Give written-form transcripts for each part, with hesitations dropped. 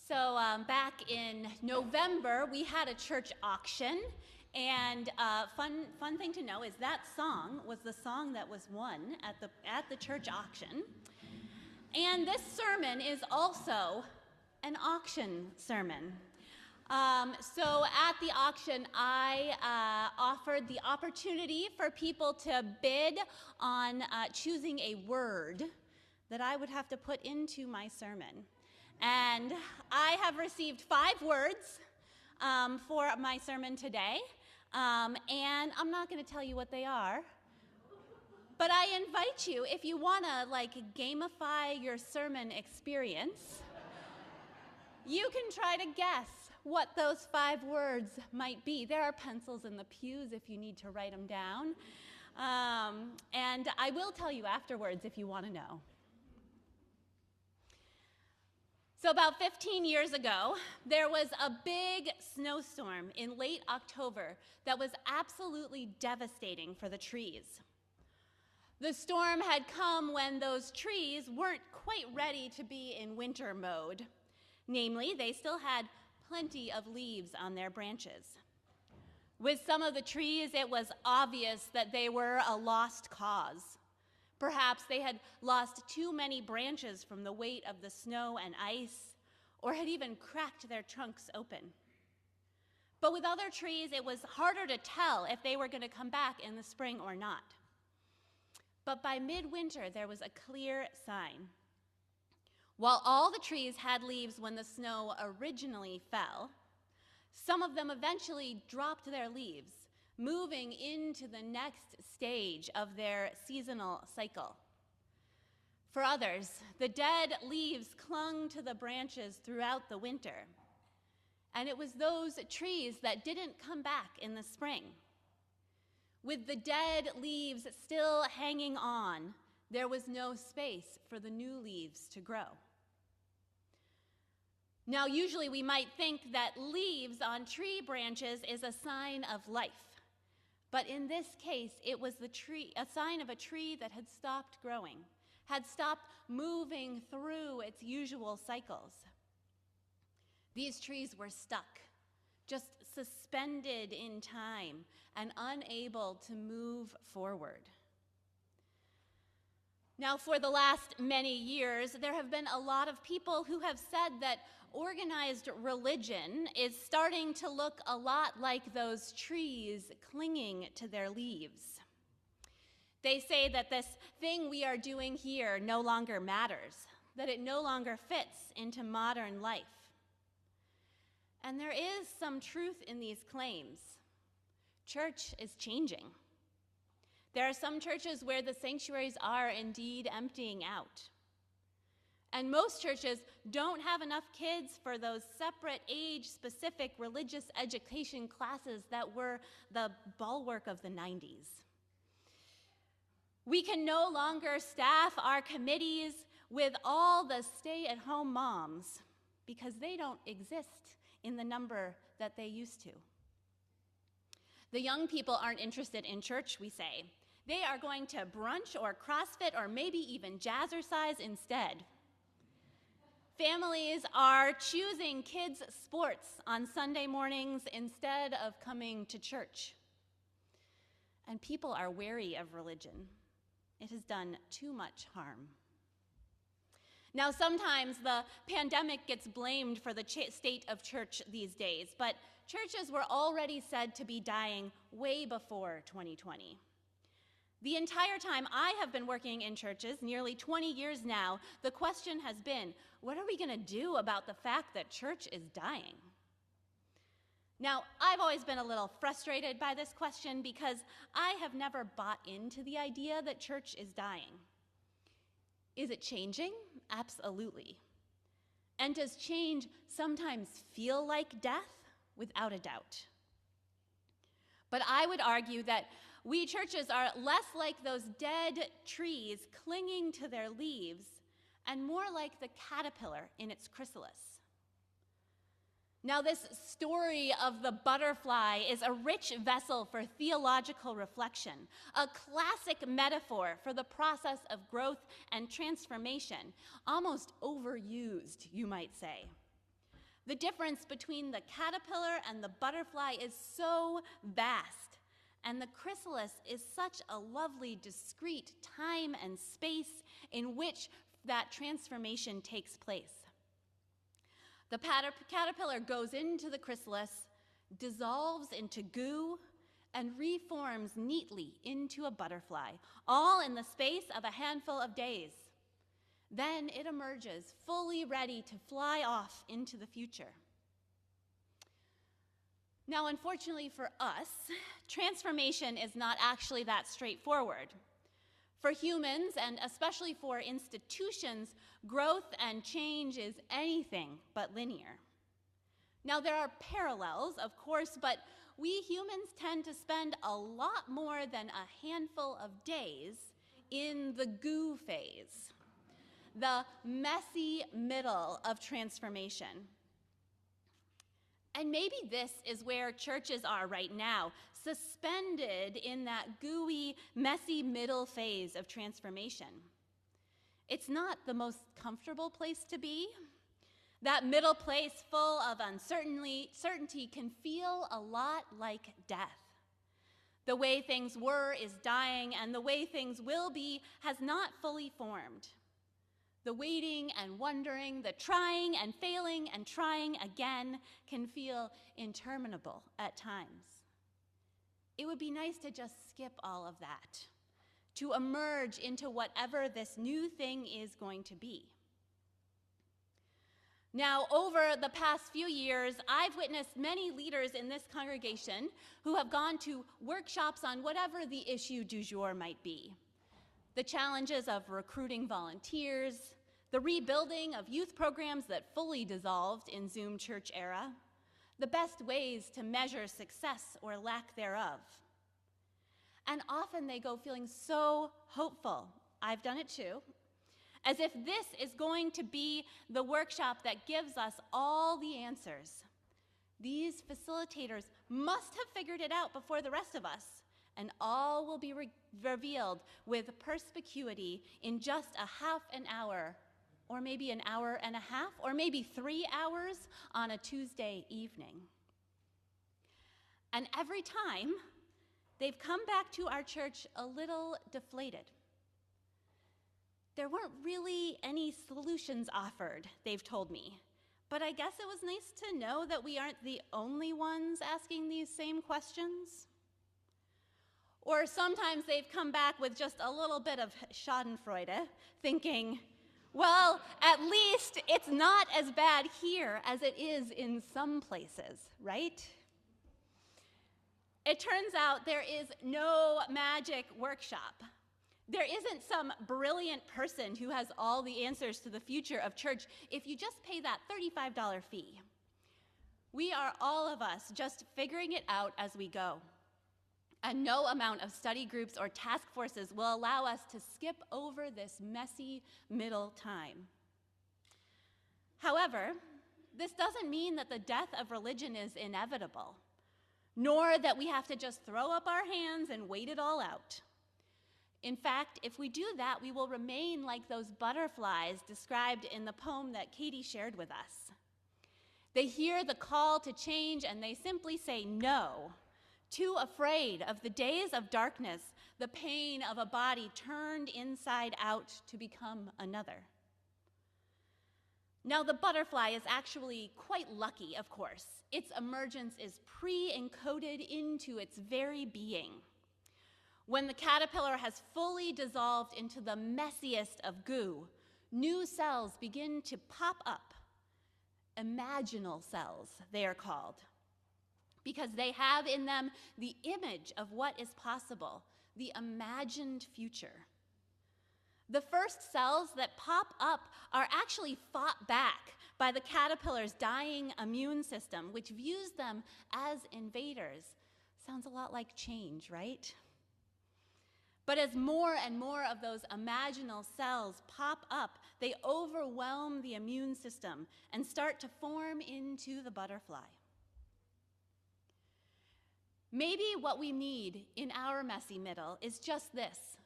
Back in November, we had a church auction, and fun thing to know is that song was the song that was won at the church auction. And this sermon is also an auction sermon. So at the auction, I offered the opportunity for people to bid on choosing a word that I would have to put into my sermon. And I have received 5 words for my sermon today, and I'm not going to tell you what they are, but I invite you, if you want to gamify your sermon experience, you can try to guess what those 5 words might be. There are pencils in the pews if you need to write them down, and I will tell you afterwards if you want to know. So about 15 years ago, there was a big snowstorm in late October that was absolutely devastating for the trees. The storm had come when those trees weren't quite ready to be in winter mode. Namely, they still had plenty of leaves on their branches. With some of the trees, it was obvious that they were a lost cause. Perhaps they had lost too many branches from the weight of the snow and ice, or had even cracked their trunks open. But with other trees, it was harder to tell if they were going to come back in the spring or not. But by midwinter, there was a clear sign. While all the trees had leaves when the snow originally fell, some of them eventually dropped their leaves, moving into the next stage of their seasonal cycle. For others, the dead leaves clung to the branches throughout the winter, and it was those trees that didn't come back in the spring. With the dead leaves still hanging on, there was no space for the new leaves to grow. Now, usually we might think that leaves on tree branches is a sign of life. But in this case, it was a sign of a tree that had stopped growing, had stopped moving through its usual cycles. These trees were stuck, just suspended in time and unable to move forward. Now, for the last many years, there have been a lot of people who have said that organized religion is starting to look a lot like those trees clinging to their leaves. They say that this thing we are doing here no longer matters, that it no longer fits into modern life. And there is some truth in these claims. Church is changing. There are some churches where the sanctuaries are indeed emptying out. And most churches don't have enough kids for those separate age-specific religious education classes that were the bulwark of the 90s. We can no longer staff our committees with all the stay-at-home moms because they don't exist in the number that they used to. The young people aren't interested in church, we say. They are going to brunch or CrossFit or maybe even jazzercise instead. Families are choosing kids' sports on Sunday mornings instead of coming to church. And people are wary of religion. It has done too much harm. Now, sometimes the pandemic gets blamed for the state of church these days, but churches were already said to be dying way before 2020. The entire time I have been working in churches, nearly 20 years now, the question has been, what are we going to do about the fact that church is dying? Now, I've always been a little frustrated by this question because I have never bought into the idea that church is dying. Is it changing? Absolutely. And does change sometimes feel like death? Without a doubt. But I would argue that we churches are less like those dead trees clinging to their leaves and more like the caterpillar in its chrysalis. Now, this story of the butterfly is a rich vessel for theological reflection, a classic metaphor for the process of growth and transformation, almost overused, you might say. The difference between the caterpillar and the butterfly is so vast, and the chrysalis is such a lovely, discrete time and space in which that transformation takes place. The caterpillar goes into the chrysalis, dissolves into goo, and reforms neatly into a butterfly, all in the space of a handful of days. Then it emerges, fully ready to fly off into the future. Now, unfortunately for us, transformation is not actually that straightforward. For humans, and especially for institutions, growth and change is anything but linear. Now, there are parallels, of course, but we humans tend to spend a lot more than a handful of days in the goo phase, the messy middle of transformation. And maybe this is where churches are right now, suspended in that gooey, messy middle phase of transformation. It's not the most comfortable place to be. That middle place full of uncertainty can feel a lot like death. The way things were is dying, and the way things will be has not fully formed. The waiting and wondering, the trying and failing and trying again can feel interminable at times. It would be nice to just skip all of that, to emerge into whatever this new thing is going to be. Now, over the past few years, I've witnessed many leaders in this congregation who have gone to workshops on whatever the issue du jour might be. The challenges of recruiting volunteers, the rebuilding of youth programs that fully dissolved in Zoom church era, the best ways to measure success or lack thereof. And often they go feeling so hopeful. I've done it too. As if this is going to be the workshop that gives us all the answers. These facilitators must have figured it out before the rest of us, and all will be revealed with perspicuity in just a half an hour, or maybe an hour and a half, or maybe 3 hours on a Tuesday evening. And every time, they've come back to our church a little deflated. There weren't really any solutions offered, they've told me. But I guess it was nice to know that we aren't the only ones asking these same questions. Or sometimes they've come back with just a little bit of schadenfreude, thinking, well, at least it's not as bad here as it is in some places, right? It turns out there is no magic workshop. There isn't some brilliant person who has all the answers to the future of church if you just pay that $35 fee. We are, all of us, just figuring it out as we go. And no amount of study groups or task forces will allow us to skip over this messy middle time. However, this doesn't mean that the death of religion is inevitable, nor that we have to just throw up our hands and wait it all out. In fact, if we do that, we will remain like those butterflies described in the poem that Katie shared with us. They hear the call to change and they simply say no, too afraid of the days of darkness, the pain of a body turned inside out to become another. Now, the butterfly is actually quite lucky, of course. Its emergence is pre-encoded into its very being. When the caterpillar has fully dissolved into the messiest of goo, new cells begin to pop up. Imaginal cells, they are called, because they have in them the image of what is possible, the imagined future. The first cells that pop up are actually fought back by the caterpillar's dying immune system, which views them as invaders. Sounds a lot like change, right? But as more and more of those imaginal cells pop up, they overwhelm the immune system and start to form into the butterfly. Maybe what we need in our messy middle is just this: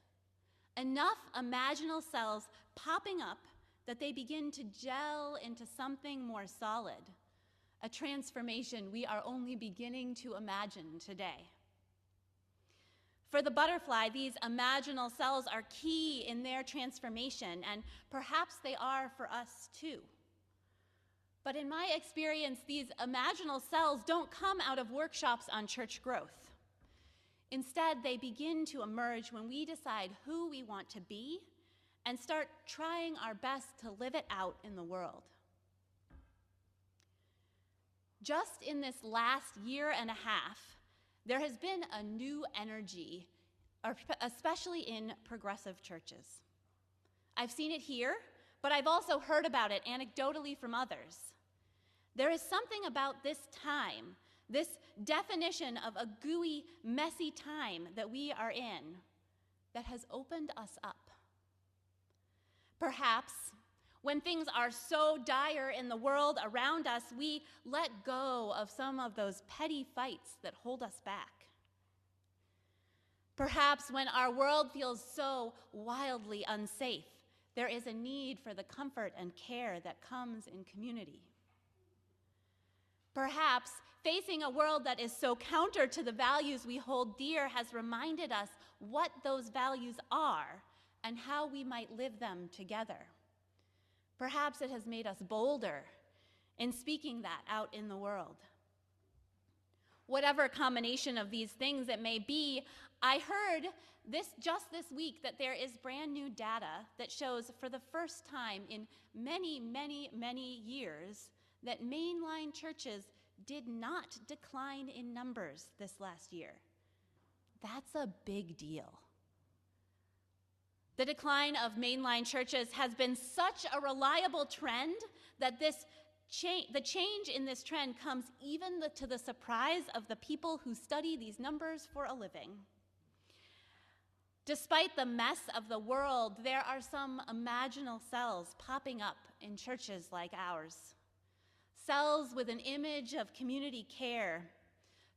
enough imaginal cells popping up that they begin to gel into something more solid, a transformation we are only beginning to imagine today. For the butterfly, these imaginal cells are key in their transformation, and perhaps they are for us too. But in my experience, these imaginal cells don't come out of workshops on church growth. Instead, they begin to emerge when we decide who we want to be and start trying our best to live it out in the world. Just in this last year and a half, there has been a new energy, especially in progressive churches. I've seen it here, but I've also heard about it anecdotally from others. There is something about this time, this definition of a gooey, messy time that we are in, that has opened us up. Perhaps when things are so dire in the world around us, we let go of some of those petty fights that hold us back. Perhaps when our world feels so wildly unsafe, there is a need for the comfort and care that comes in community. Perhaps facing a world that is so counter to the values we hold dear has reminded us what those values are and how we might live them together. Perhaps it has made us bolder in speaking that out in the world. Whatever combination of these things it may be, I heard just this week that there is brand new data that shows for the first time in many, many, many years that mainline churches did not decline in numbers this last year. That's a big deal. The decline of mainline churches has been such a reliable trend that the change in this trend comes even to the surprise of the people who study these numbers for a living. Despite the mess of the world, there are some imaginal cells popping up in churches like ours. Cells with an image of community care.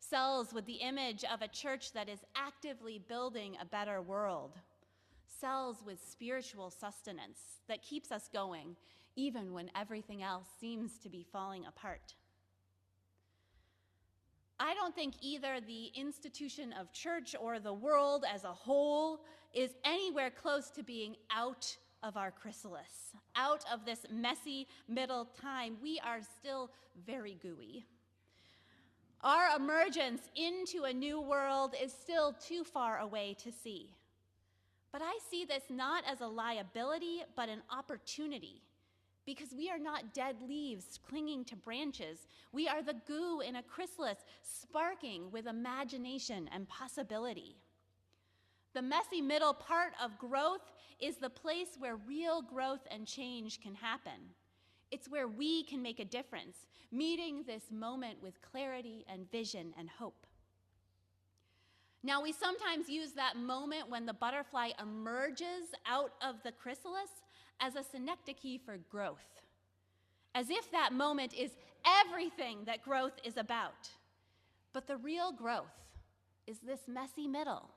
Cells with the image of a church that is actively building a better world. Cells with spiritual sustenance that keeps us going, even when everything else seems to be falling apart. I don't think either the institution of church or the world as a whole is anywhere close to being out of our chrysalis, out of this messy middle time. We are still very gooey. Our emergence into a new world is still too far away to see. But I see this not as a liability, but an opportunity, because we are not dead leaves clinging to branches. We are the goo in a chrysalis, sparking with imagination and possibility. The messy middle part of growth is the place where real growth and change can happen. It's where we can make a difference, meeting this moment with clarity and vision and hope. Now, we sometimes use that moment when the butterfly emerges out of the chrysalis as a synecdoche for growth, as if that moment is everything that growth is about. But the real growth is this messy middle,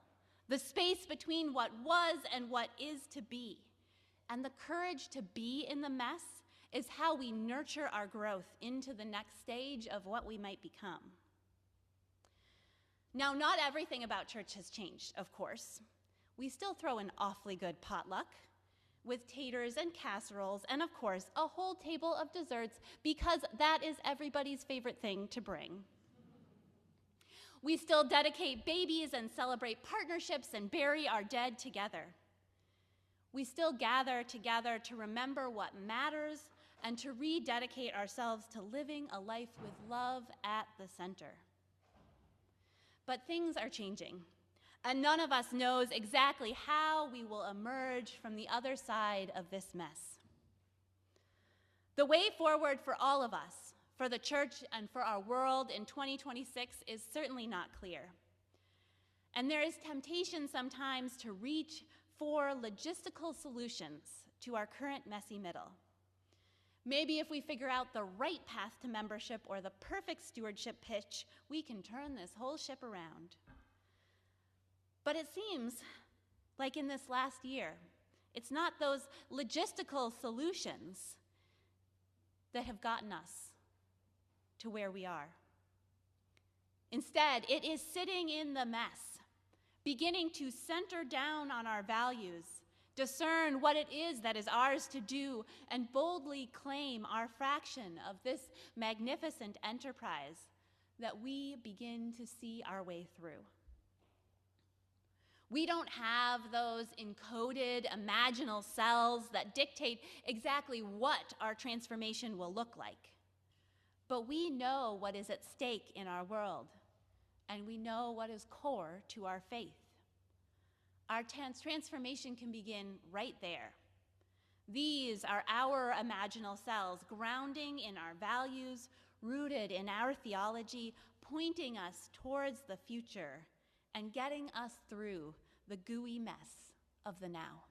the space between what was and what is to be. And the courage to be in the mess is how we nurture our growth into the next stage of what we might become. Now, not everything about church has changed, of course. We still throw an awfully good potluck with taters and casseroles and, of course, a whole table of desserts because that is everybody's favorite thing to bring. We still dedicate babies and celebrate partnerships and bury our dead together. We still gather together to remember what matters and to rededicate ourselves to living a life with love at the center. But things are changing, and none of us knows exactly how we will emerge from the other side of this mess. The way forward for all of us, for the church and for our world in 2026 is certainly not clear. And there is temptation sometimes to reach for logistical solutions to our current messy middle. Maybe if we figure out the right path to membership or the perfect stewardship pitch, we can turn this whole ship around. But it seems like in this last year, it's not those logistical solutions that have gotten us. to where we are. Instead, it is sitting in the mess, beginning to center down on our values, discern what it is that is ours to do, and boldly claim our fraction of this magnificent enterprise that we begin to see our way through. We don't have those encoded imaginal cells that dictate exactly what our transformation will look like. But we know what is at stake in our world, and we know what is core to our faith. Our transformation can begin right there. These are our imaginal cells, grounding in our values, rooted in our theology, pointing us towards the future and getting us through the gooey mess of the now.